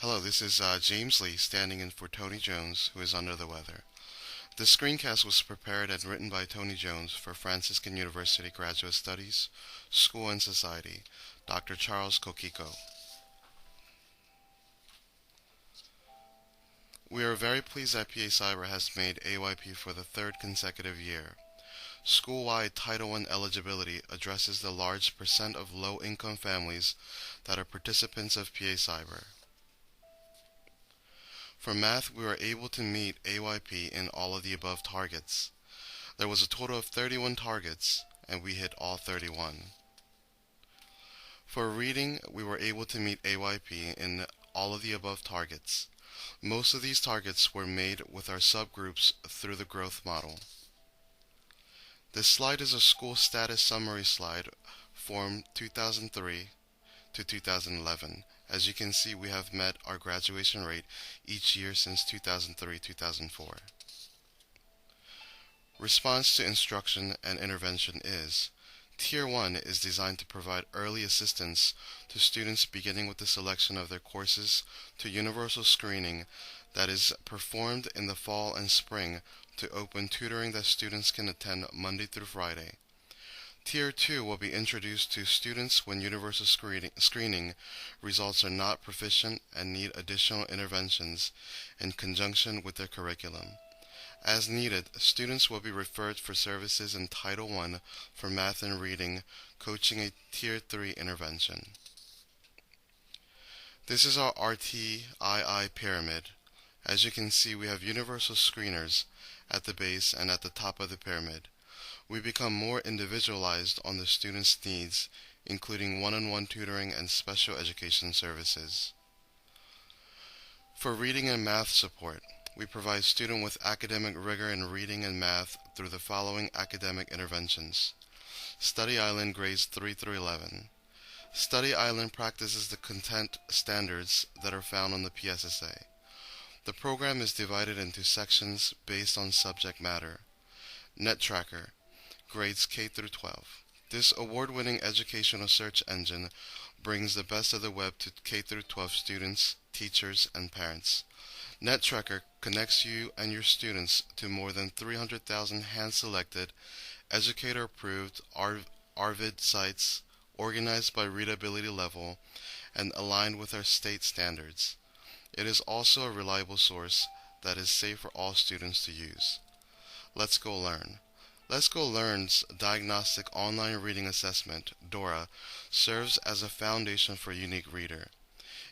Hello, this is James Lee standing in for Tony Jones, who is under the weather. This screencast was prepared and written by Tony Jones for Franciscan University Graduate Studies, School and Society, Dr. Charles Kokiko. We are very pleased that PA Cyber has made AYP for the third consecutive year. School-wide Title I eligibility addresses the large percent of low-income families that are participants of PA Cyber. For math, we were able to meet AYP in all of the above targets. There was a total of 31 targets, and we hit all 31. For reading, we were able to meet AYP in all of the above targets. Most of these targets were made with our subgroups through the growth model. This slide is a school status summary slide from 2003 to 2011. As you can see, we have met our graduation rate each year since 2003-2004. Response to instruction and intervention is: Tier 1 is designed to provide early assistance to students beginning with the selection of their courses to universal screening that is performed in the fall and spring to open tutoring that students can attend Monday through Friday. Tier 2 will be introduced to students when universal screening results are not proficient and need additional interventions in conjunction with their curriculum. As needed, students will be referred for services in Title I for math and reading, coaching a Tier 3 intervention. This is our RTII pyramid. As you can see, we have universal screeners at the base and at the top of the pyramid. We become more individualized on the student's needs, including one-on-one tutoring and special education services. For reading and math support, we provide students with academic rigor in reading and math through the following academic interventions. Study Island grades 3 through 11. Study Island practices the content standards that are found on the PSSA. The program is divided into sections based on subject matter. NetTracker, grades K through 12. This award-winning educational search engine brings the best of the web to K through 12 students, teachers, and parents. NetTracker connects you and your students to more than 300,000 hand-selected, educator-approved ARVID sites organized by readability level and aligned with our state standards. It is also a reliable source that is safe for all students to use. Let's Go Learn. Let's Go Learn's Diagnostic Online Reading Assessment, DORA, serves as a foundation for Unique Reader.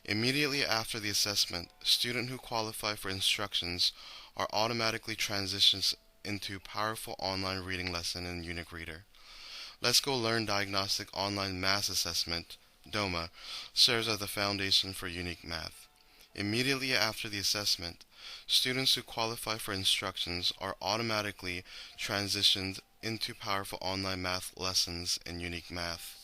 Immediately after the assessment, students who qualify for instructions are automatically transitioned into powerful online reading lesson in Unique Reader. Let's Go Learn Diagnostic Online Math Assessment, DOMA, serves as the foundation for Unique Math. Immediately after the assessment, students who qualify for instructions are automatically transitioned into powerful online math lessons in Unique Math.